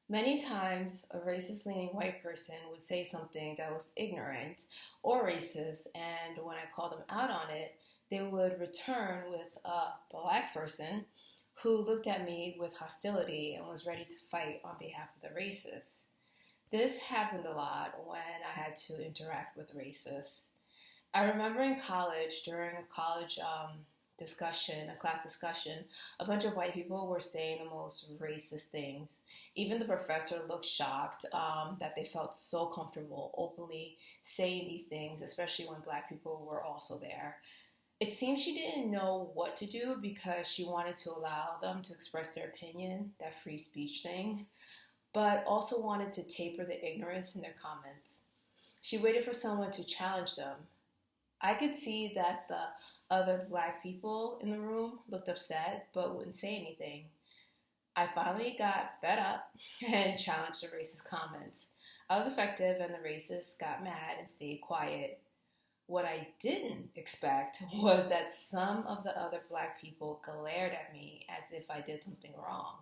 Many times, a racist leaning white person would say something that was ignorant or racist, and when I called them out on it, they would return with a black person who looked at me with hostility and was ready to fight on behalf of the racist. This happened a lot when I had to interact with racists. I remember in college, during a college discussion, a class discussion, a bunch of white people were saying the most racist things. Even the professor looked shocked that they felt so comfortable openly saying these things, especially when black people were also there. It seems she didn't know what to do because she wanted to allow them to express their opinion, that free speech thing, but also wanted to taper the ignorance in their comments. She waited for someone to challenge them. I could see that the other black people in the room looked upset but wouldn't say anything. I finally got fed up and challenged the racist comments. I was effective and the racists got mad and stayed quiet. What I didn't expect was that some of the other black people glared at me as if I did something wrong.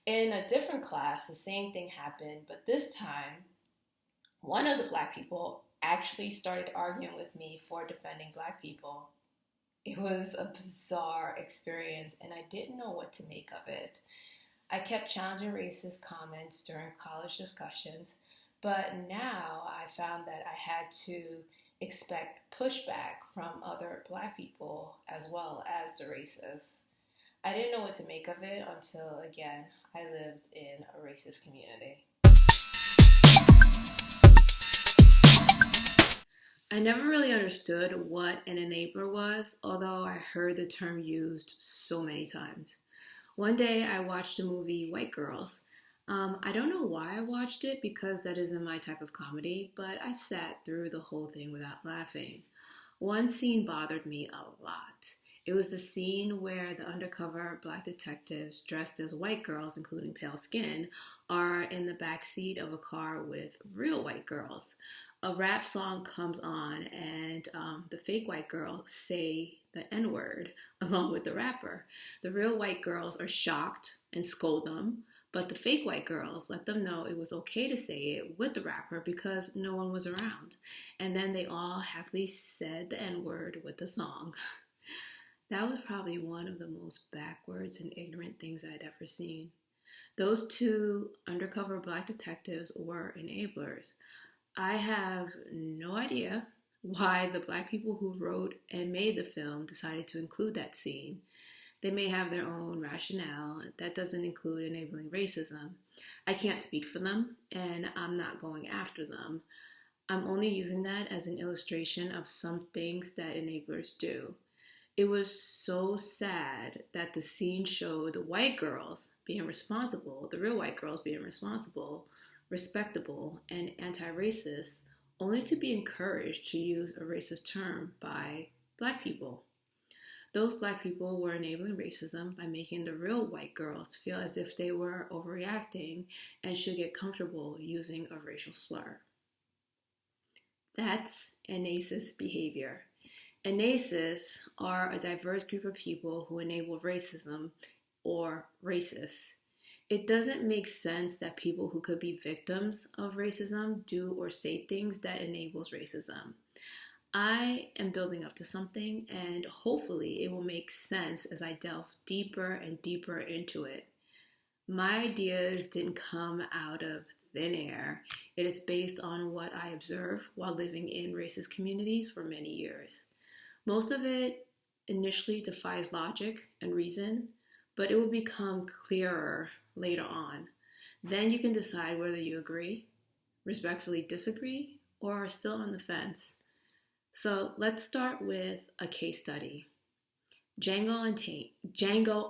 In a different class, the same thing happened, but this time one of the black people actually started arguing with me for defending black people. It was a bizarre experience and I didn't know what to make of it. I kept challenging racist comments during college discussions, but now I found that I had to expect pushback from other black people as well as the racists. I didn't know what to make of it until, again, I lived in a racist community. I never really understood what an enabler was, although I heard the term used so many times. One day I watched the movie White Girls. I don't know why I watched it because that isn't my type of comedy, but I sat through the whole thing without laughing. One scene bothered me a lot. It was the scene where the undercover black detectives dressed as white girls, including pale skin, are in the back seat of a car with real white girls. A rap song comes on, and the fake white girls say the N word along with the rapper. The real white girls are shocked and scold them, but the fake white girls let them know it was okay to say it with the rapper because no one was around. And then they all happily said the N word with the song. That was probably one of the most backwards and ignorant things I'd ever seen. Those two undercover black detectives were enablers. I have no idea why the black people who wrote and made the film decided to include that scene. They may have their own rationale. That doesn't include enabling racism. I can't speak for them, and I'm not going after them. I'm only using that as an illustration of some things that enablers do. It was so sad that the scene showed the white girls being responsible, the real white girls being responsible, respectable, and anti racist, only to be encouraged to use a racist term by black people. Those black people were enabling racism by making the real white girls feel as if they were overreacting and should get comfortable using a racial slur. That's Enacist behavior. Enacists are a diverse group of people who enable racism or racists. It doesn't make sense that people who could be victims of racism do or say things that enables racism. I am building up to something and hopefully it will make sense as I delve deeper and deeper into it. My ideas didn't come out of thin air. It is based on what I observe while living in racist communities for many years. Most of it initially defies logic and reason, but it will become clearer later on. Then you can decide whether you agree, respectfully disagree, or are still on the fence. So let's start with a case study. Django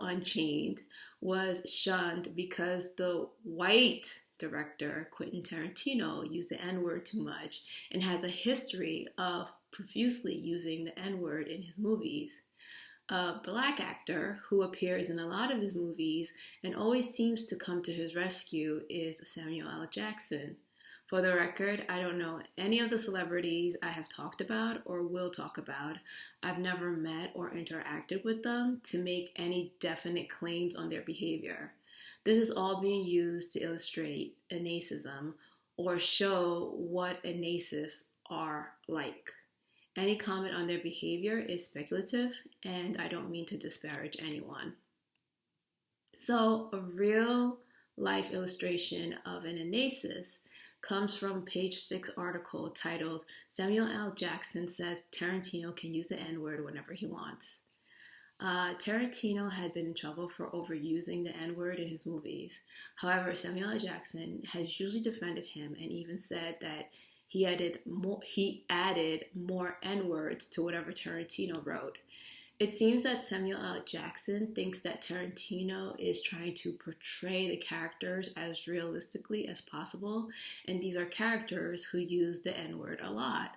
Unchained was shunned because the white director, Quentin Tarantino, used the N-word too much and has a history of profusely using the N-word in his movies. A black actor who appears in a lot of his movies and always seems to come to his rescue is Samuel L. Jackson. For the record, I don't know any of the celebrities I have talked about or will talk about. I've never met or interacted with them to make any definite claims on their behavior. This is all being used to illustrate Enacism or show what Enacists are like. Any comment on their behavior is speculative, and I don't mean to disparage anyone. So, a real life illustration of an Enacist comes from page 6 article titled Samuel L. Jackson Says Tarantino Can Use the N-Word Whenever He Wants. Tarantino had been in trouble for overusing the N-word in his movies. However, Samuel L. Jackson has usually defended him and even said that he added more N-words to whatever Tarantino wrote. It seems that Samuel L. Jackson thinks that Tarantino is trying to portray the characters as realistically as possible, and these are characters who use the N-word a lot.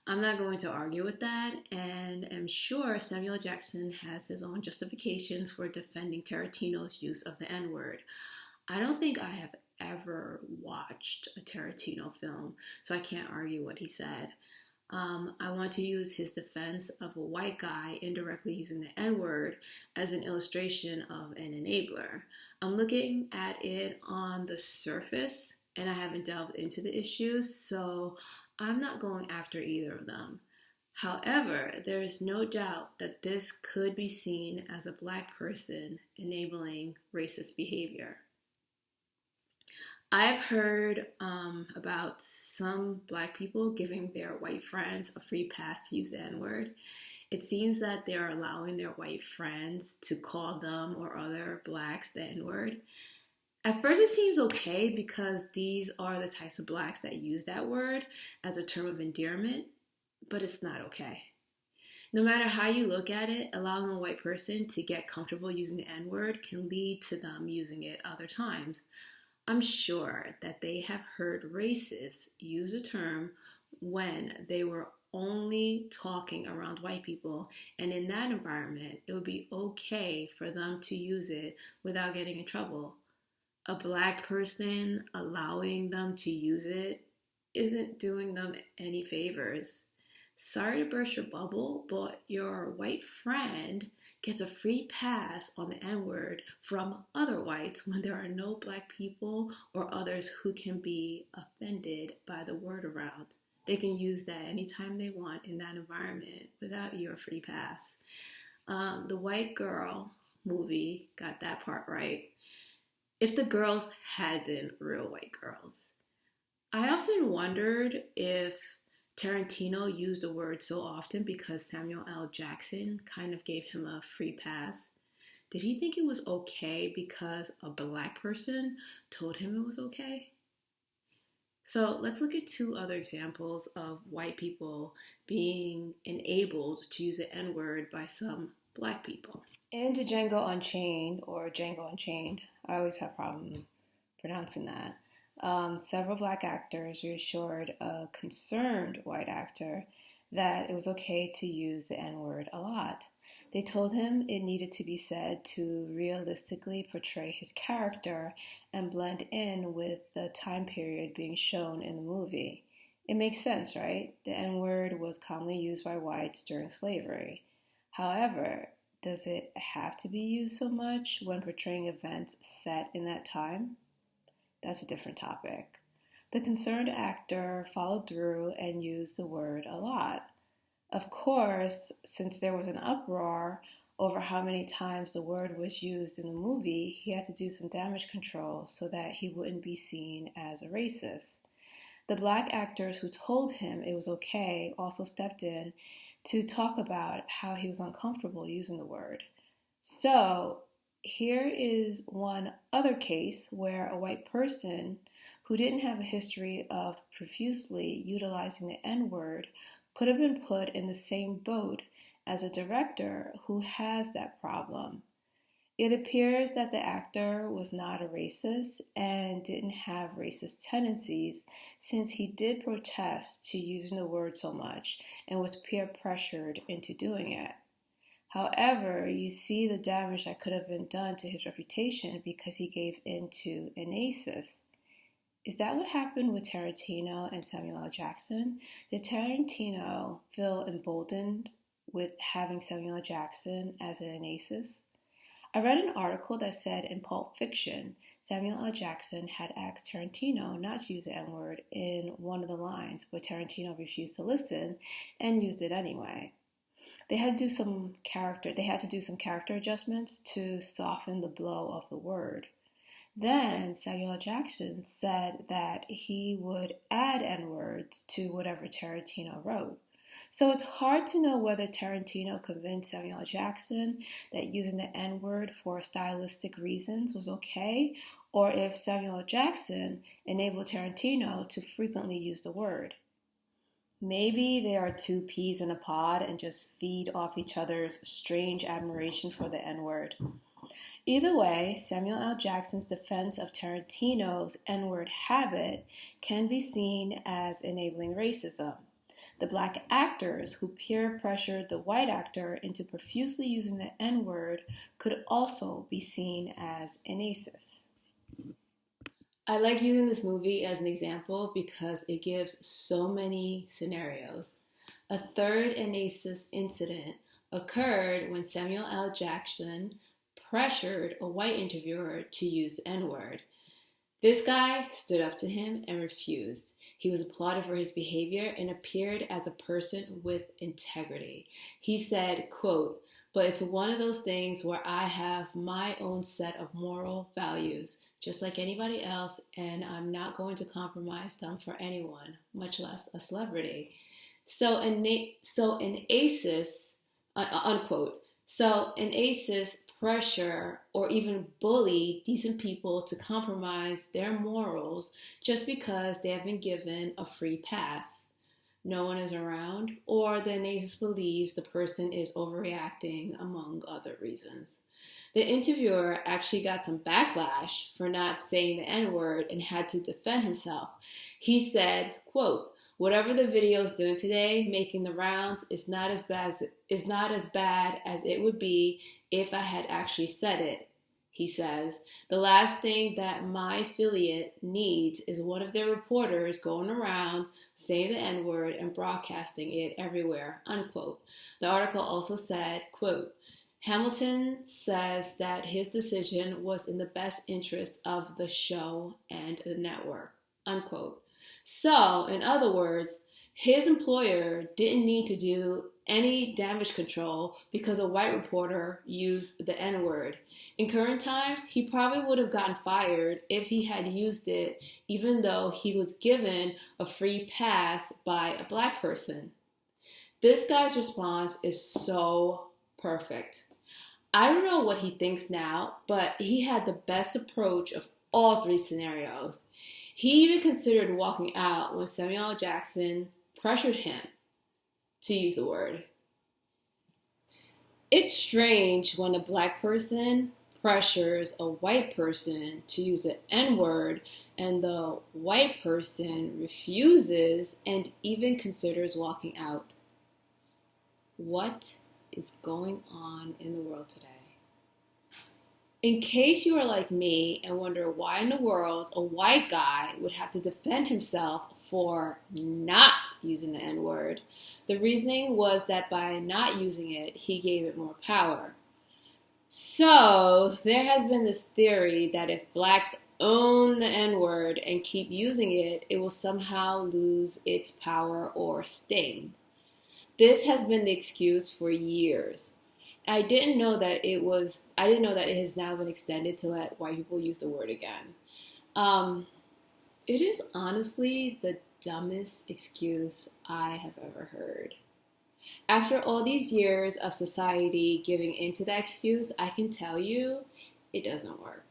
I'm not going to argue with that, and I'm sure Samuel Jackson has his own justifications for defending Tarantino's use of the N-word. I don't think I have ever watched a Tarantino film, so I can't argue what he said. I want to use his defense of a white guy indirectly using the N-word as an illustration of an enabler. I'm looking at it on the surface, and I haven't delved into the issues, so I'm not going after either of them. However, there is no doubt that this could be seen as a black person enabling racist behavior. I've heard about some black people giving their white friends a free pass to use the N-word. It seems that they're allowing their white friends to call them or other blacks the N-word. At first it seems okay because these are the types of blacks that use that word as a term of endearment, but it's not okay. No matter how you look at it, allowing a white person to get comfortable using the N-word can lead to them using it other times. I'm sure that they have heard racists use the term when they were only talking around white people, and in that environment, it would be okay for them to use it without getting in trouble. A black person allowing them to use it isn't doing them any favors. Sorry to burst your bubble, but your white friend gets a free pass on the N-word from other whites when there are no black people or others who can be offended by the word around. They can use that anytime they want in that environment without your free pass. The White Girl movie got that part right. If the girls had been real white girls. I often wondered if Tarantino used the word so often because Samuel L. Jackson kind of gave him a free pass. Did he think it was okay because a black person told him it was okay? So let's look at two other examples of white people being enabled to use the N-word by some black people. In Django Unchained, or Django Unchained, I always have problems pronouncing that. Several black actors reassured a concerned white actor that it was okay to use the N-word a lot. They told him it needed to be said to realistically portray his character and blend in with the time period being shown in the movie. It makes sense, right? The N-word was commonly used by whites during slavery. However, does it have to be used so much when portraying events set in that time? That's a different topic. The concerned actor followed through and used the word a lot. Of course, since there was an uproar over how many times the word was used in the movie, he had to do some damage control so that he wouldn't be seen as a racist. The black actors who told him it was okay also stepped in to talk about how he was uncomfortable using the word. So, here is one other case where a white person who didn't have a history of profusely utilizing the N-word could have been put in the same boat as a director who has that problem. It appears that the actor was not a racist and didn't have racist tendencies since he did protest to using the word so much and was peer pressured into doing it. However, you see the damage that could have been done to his reputation because he gave in to Enacists. Is that what happened with Tarantino and Samuel L. Jackson? Did Tarantino feel emboldened with having Samuel L. Jackson as an Enacist? I read an article that said in Pulp Fiction, Samuel L. Jackson had asked Tarantino not to use the N-word in one of the lines, but Tarantino refused to listen and used it anyway. They had to do some character adjustments to soften the blow of the word. Then Samuel L. Jackson said that he would add N-words to whatever Tarantino wrote. So it's hard to know whether Tarantino convinced Samuel L. Jackson that using the N-word for stylistic reasons was okay, or if Samuel L. Jackson enabled Tarantino to frequently use the word. Maybe they are two peas in a pod and just feed off each other's strange admiration for the N-word. Either way, Samuel L. Jackson's defense of Tarantino's N-word habit can be seen as enabling racism. The black actors who peer pressured the white actor into profusely using the N-word could also be seen as Enacists. I like using this movie as an example because it gives so many scenarios. A third Enacist incident occurred when Samuel L. Jackson pressured a white interviewer to use the N-word. This guy stood up to him and refused. He was applauded for his behavior and appeared as a person with integrity. He said, quote, "But it's one of those things where I have my own set of moral values, just like anybody else, and I'm not going to compromise them for anyone, much less a celebrity. So an Enacists, unquote. So Enacists pressure or even bully decent people to compromise their morals just because they have been given a free pass. No one is around, or the Enacist believes the person is overreacting, among other reasons." The interviewer actually got some backlash for not saying the N-word and had to defend himself. He said, quote, "Whatever the video is doing today, making the rounds, is not as bad as it would be if I had actually said it." He says, "The last thing that my affiliate needs is one of their reporters going around saying the N-word and broadcasting it everywhere," unquote. The article also said, quote, "Hamilton says that his decision was in the best interest of the show and the network," unquote. So, in other words, his employer didn't need to do any damage control because a white reporter used the N-word. In current times, he probably would have gotten fired if he had used it, even though he was given a free pass by a black person. This guy's response is so perfect. I don't know what he thinks now, but he had the best approach of all three scenarios. He even considered walking out when Samuel L. Jackson pressured him to use the word. It's strange when a black person pressures a white person to use the N-word and the white person refuses and even considers walking out. What is going on in the world today? In case you are like me and wonder why in the world a white guy would have to defend himself for not using the N-word, the reasoning was that by not using it, he gave it more power. So there has been this theory that if blacks own the N-word and keep using it, it will somehow lose its power or sting. This has been the excuse for years. I didn't know that it has now been extended to let white people use the word again. It is honestly the dumbest excuse I have ever heard. After all these years of society giving into that excuse, I can tell you it doesn't work.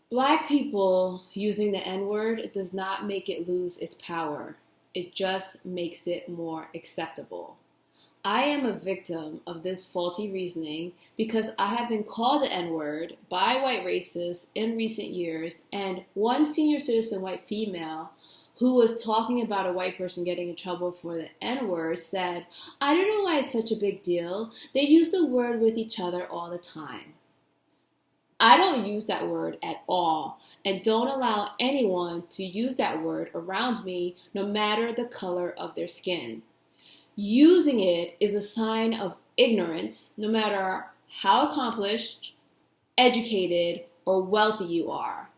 Black people using the N-word does not make it lose its power. It just makes it more acceptable. I am a victim of this faulty reasoning because I have been called the N-word by white racists in recent years, and one senior citizen white female who was talking about a white person getting in trouble for the N-word said, "I don't know why it's such a big deal. They use the word with each other all the time." I don't use that word at all and don't allow anyone to use that word around me no matter the color of their skin. Using it is a sign of ignorance no matter how accomplished, educated, or wealthy you are.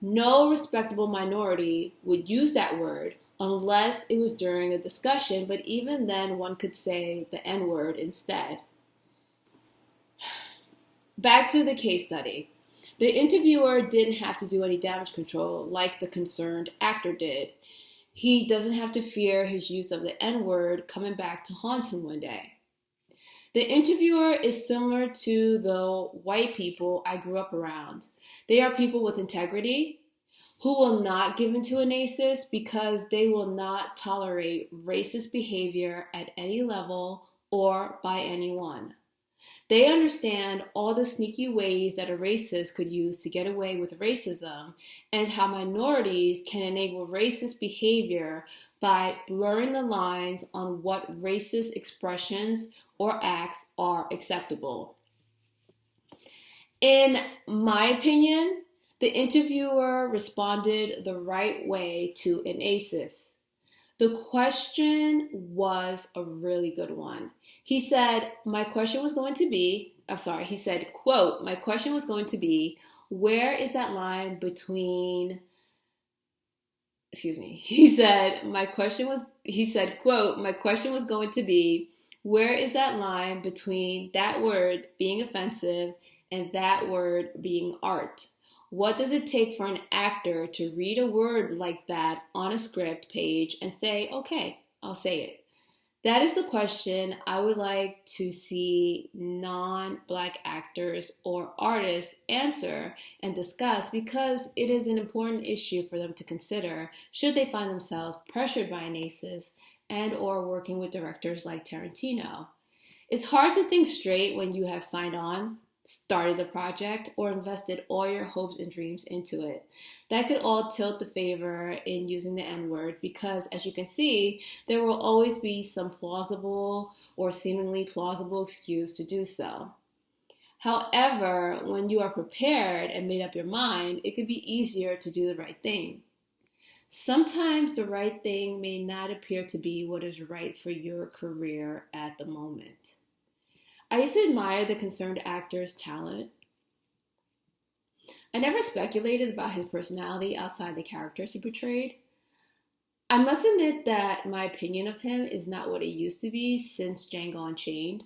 No respectable minority would use that word unless it was during a discussion, but even then one could say the N-word instead. Back to the case study. The interviewer didn't have to do any damage control like the concerned actor did. He doesn't have to fear his use of the N-word coming back to haunt him one day. The interviewer is similar to the white people I grew up around. They are people with integrity who will not give in to Enacists because they will not tolerate racist behavior at any level or by anyone. They understand all the sneaky ways that a racist could use to get away with racism and how minorities can enable racist behavior by blurring the lines on what racist expressions or acts are acceptable. In my opinion, the interviewer responded the right way to Enacists. The question was a really good one. He said, quote, my question was going to be, where is that line between, quote, my question was going to be, where is that line between that word being offensive and that word being art? What does it take for an actor to read a word like that on a script page and say, okay, I'll say it? That is the question I would like to see non-Black actors or artists answer and discuss because it is an important issue for them to consider should they find themselves pressured by Enacists and or working with directors like Tarantino. It's hard to think straight when you have signed on, started the project, or invested all your hopes and dreams into it. That could all tilt the favor in using the N-word because, as you can see, there will always be some plausible or seemingly plausible excuse to do so. However, when you are prepared and made up your mind, it could be easier to do the right thing. Sometimes the right thing may not appear to be what is right for your career at the moment. I used to admire the concerned actor's talent. I never speculated about his personality outside the characters he portrayed. I must admit that my opinion of him is not what it used to be since Django Unchained.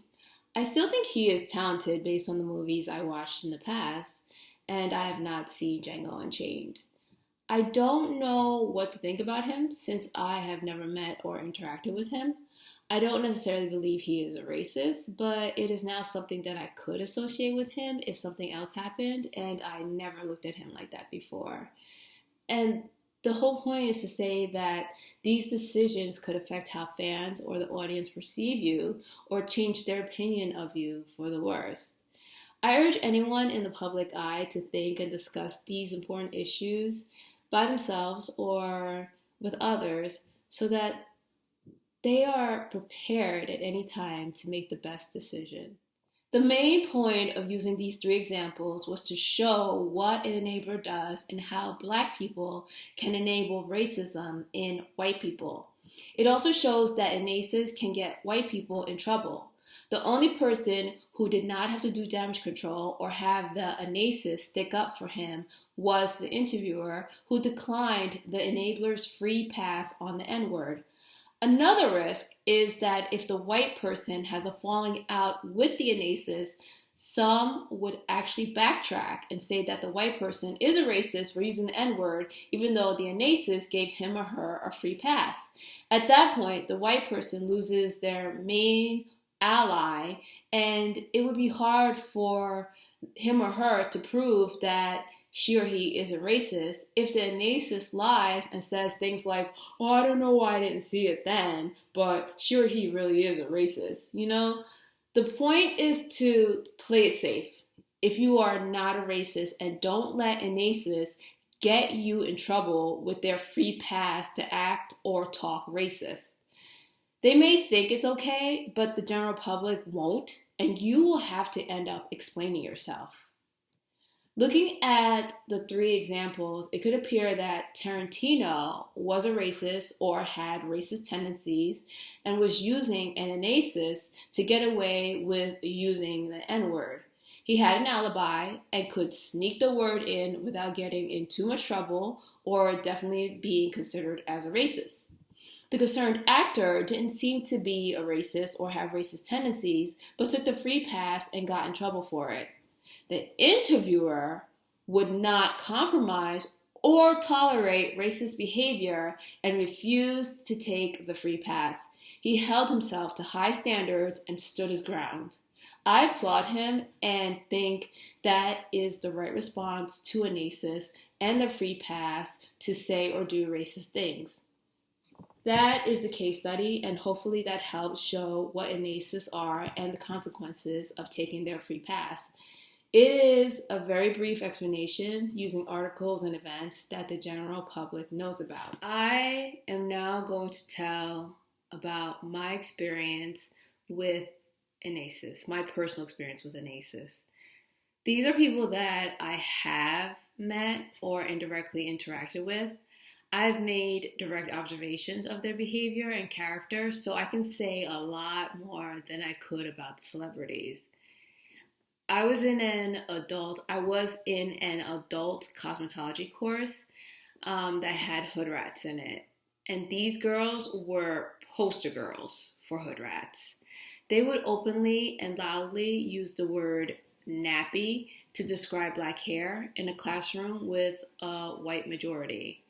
I still think he is talented based on the movies I watched in the past, and I have not seen Django Unchained. I don't know what to think about him since I have never met or interacted with him. I don't necessarily believe he is a racist, but it is now something that I could associate with him if something else happened, and I never looked at him like that before. And the whole point is to say that these decisions could affect how fans or the audience perceive you or change their opinion of you for the worse. I urge anyone in the public eye to think and discuss these important issues by themselves or with others so that they are prepared at any time to make the best decision. The main point of using these three examples was to show what an enabler does and how Black people can enable racism in white people. It also shows that Enacists can get white people in trouble. The only person who did not have to do damage control or have the Enacist stick up for him was the interviewer who declined the enabler's free pass on the N-word. Another risk is that if the white person has a falling out with the Enacists, some would actually backtrack and say that the white person is a racist for using the N-word, even though the Enacists gave him or her a free pass. At that point, the white person loses their main ally, and it would be hard for him or her to prove that she or he is a racist if the Enacist lies and says things like, oh, I don't know why I didn't see it then, but she or he really is a racist. You know, the point is to play it safe. If you are not a racist, and don't let Enacists get you in trouble with their free pass to act or talk racist. They may think it's okay, but the general public won't, and you will have to end up explaining yourself. Looking at the three examples, it could appear that Tarantino was a racist or had racist tendencies and was using an Enacist to get away with using the N-word. He had an alibi and could sneak the word in without getting in too much trouble or definitely being considered as a racist. The concerned actor didn't seem to be a racist or have racist tendencies, but took the free pass and got in trouble for it. The interviewer would not compromise or tolerate racist behavior and refused to take the free pass. He held himself to high standards and stood his ground. I applaud him and think that is the right response to Enacists and the free pass to say or do racist things. That is the case study, and hopefully that helps show what Enacists are and the consequences of taking their free pass. It is a very brief explanation using articles and events that the general public knows about. I am now going to tell about my experience with Enacists, my personal experience with Enacists. These are people that I have met or indirectly interacted with. I've made direct observations of their behavior and character, so I can say a lot more than I could about the celebrities. I was in an adult cosmetology course that had hood rats in it. And these girls were poster girls for hood rats. They would openly and loudly use the word nappy to describe black hair in a classroom with a white majority.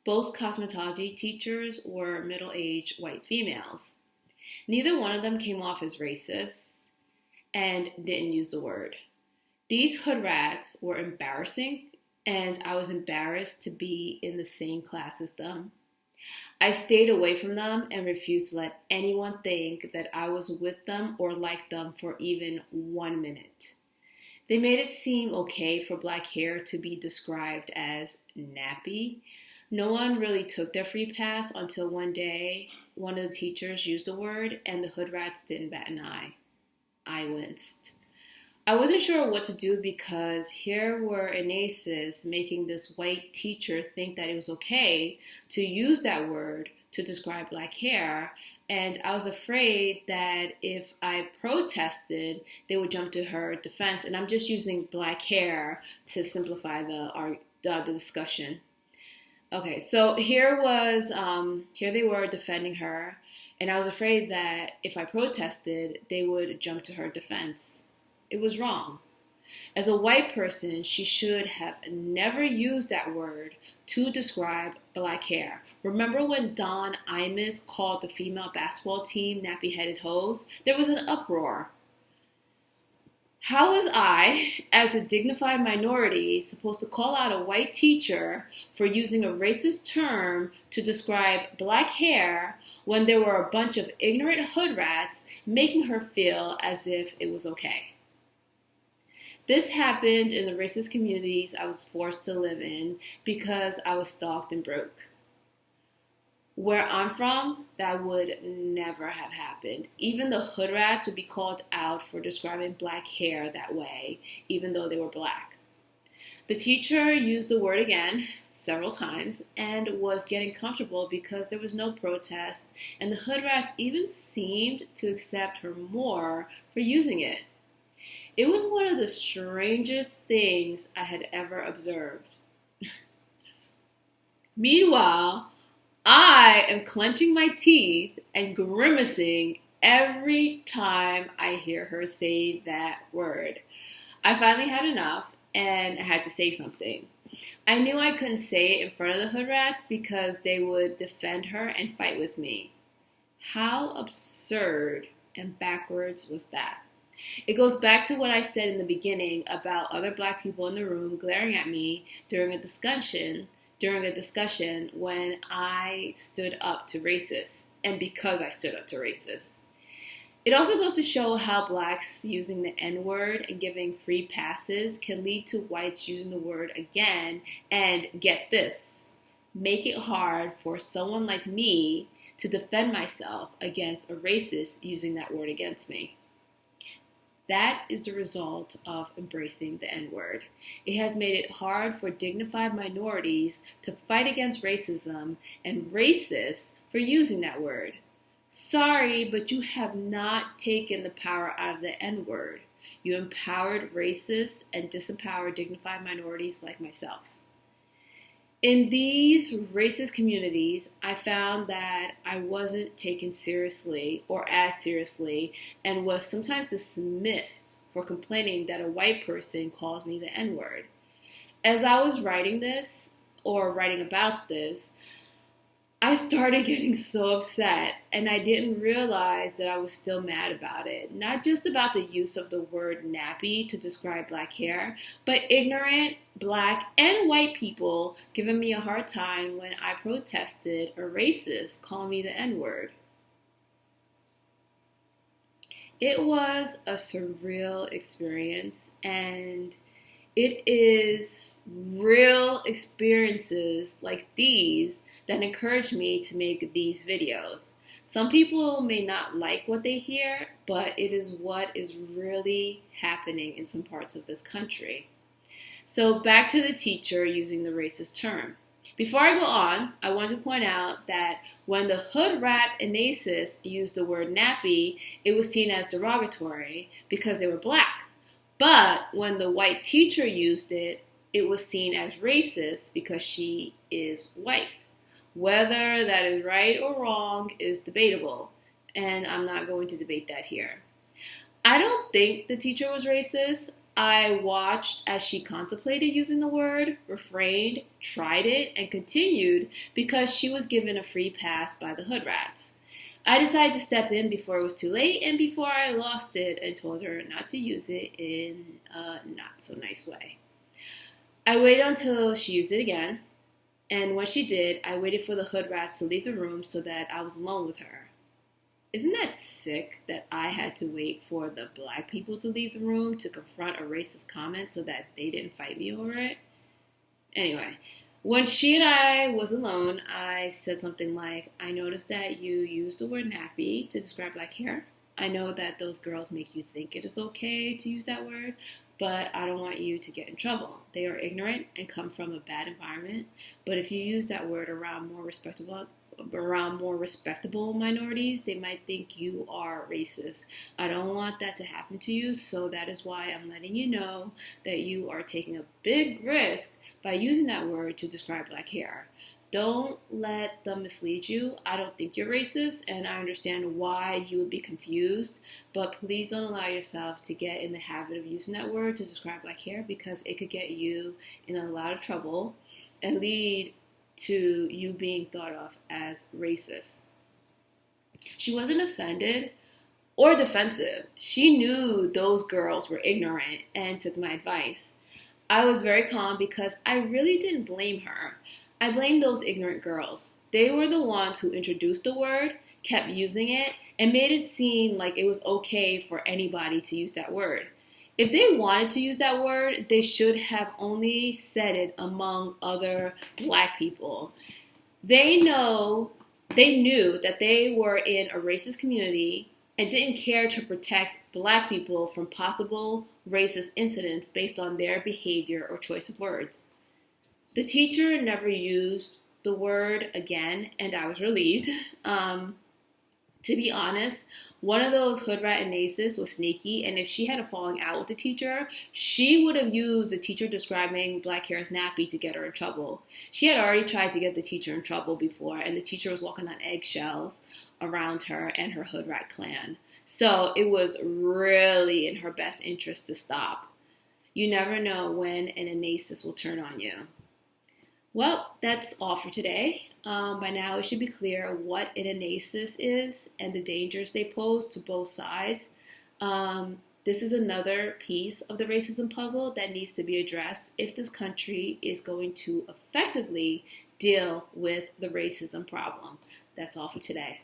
Both cosmetology teachers were middle-aged white females. Neither one of them came off as racist and didn't use the word. These hood rats were embarrassing, and I was embarrassed to be in the same class as them. I stayed away from them and refused to let anyone think that I was with them or liked them for even 1 minute. They made it seem okay for black hair to be described as nappy. No one really took their free pass until one day one of the teachers used the word and the hood rats didn't bat an eye. I winced. I wasn't sure what to do because here were Enacists making this white teacher think that it was okay to use that word to describe black hair, and I was afraid that if I protested, they would jump to her defense, and I'm just using black hair to simplify the discussion. Okay, so here they were defending her, and I was afraid that if I protested, they would jump to her defense. It was wrong. As a white person, she should have never used that word to describe black hair. Remember when Don Imus called the female basketball team nappy-headed hoes? There was an uproar. How was I, as a dignified minority, supposed to call out a white teacher for using a racist term to describe black hair when there were a bunch of ignorant hood rats making her feel as if it was okay? This happened in the racist communities I was forced to live in because I was stalked and broke. Where I'm from, that would never have happened. Even the hood rats would be called out for describing black hair that way, even though they were black. The teacher used the word again several times and was getting comfortable because there was no protest, and the hood rats even seemed to accept her more for using it. It was one of the strangest things I had ever observed. Meanwhile, I am clenching my teeth and grimacing every time I hear her say that word. I finally had enough and I had to say something. I knew I couldn't say it in front of the hood rats because they would defend her and fight with me. How absurd and backwards was that? It goes back to what I said in the beginning about other black people in the room glaring at me during a discussion when I stood up to racists, and because I stood up to racists. It also goes to show how blacks using the N-word and giving free passes can lead to whites using the word again and, get this, make it hard for someone like me to defend myself against a racist using that word against me. That is the result of embracing the N-word. It has made it hard for dignified minorities to fight against racism and racists for using that word. Sorry, but you have not taken the power out of the N-word. You empowered racist and disempowered dignified minorities like myself. In these racist communities, I found that I wasn't taken seriously or as seriously and was sometimes dismissed for complaining that a white person calls me the N-word. As I was writing this or writing about this, I started getting so upset, and I didn't realize that I was still mad about it. Not just about the use of the word nappy to describe black hair, but ignorant black and white people giving me a hard time when I protested a racist calling me the N-word. It was a surreal experience, and it is real experiences like these that encourage me to make these videos. Some people may not like what they hear, but it is what is really happening in some parts of this country. So back to the teacher using the racist term. Before I go on, I want to point out that when the hood rat Enacists used the word nappy, it was seen as derogatory because they were black. But when the white teacher used it, it was seen as racist because she is white. Whether that is right or wrong is debatable, and I'm not going to debate that here. I don't think the teacher was racist. I watched as she contemplated using the word, refrained, tried it, and continued because she was given a free pass by the hood rats. I decided to step in before it was too late and before I lost it and told her not to use it in a not so nice way. I waited until she used it again, and when she did, I waited for the hood rats to leave the room so that I was alone with her. Isn't that sick that I had to wait for the black people to leave the room to confront a racist comment so that they didn't fight me over it? Anyway, when she and I was alone, I said something like, I noticed that you used the word nappy to describe black hair. I know that those girls make you think it is okay to use that word, but I don't want you to get in trouble. They are ignorant and come from a bad environment. But if you use that word around more respectable minorities, they might think you are racist. I don't want that to happen to you, so that is why I'm letting you know that you are taking a big risk by using that word to describe black hair. Don't let them mislead you. I don't think you're racist, and I understand why you would be confused, but please don't allow yourself to get in the habit of using that word to describe black hair because it could get you in a lot of trouble and lead to you being thought of as racist. She wasn't offended or defensive. She knew those girls were ignorant and took my advice. I was very calm because I really didn't blame her. I blamed those ignorant girls. They were the ones who introduced the word, kept using it, and made it seem like it was okay for anybody to use that word. If they wanted to use that word, they should have only said it among other black people. They knew that they were in a racist community and didn't care to protect black people from possible racist incidents based on their behavior or choice of words. The teacher never used the word again, and I was relieved. To be honest, one of those hood rat Enacists was sneaky, and if she had a falling out with the teacher, she would have used the teacher describing black hair as nappy to get her in trouble. She had already tried to get the teacher in trouble before, and the teacher was walking on eggshells around her and her hood rat clan. So it was really in her best interest to stop. You never know when an Enacist will turn on you. Well, that's all for today. By now, it should be clear what an Enacist is and the dangers they pose to both sides. This is another piece of the racism puzzle that needs to be addressed if this country is going to effectively deal with the racism problem. That's all for today.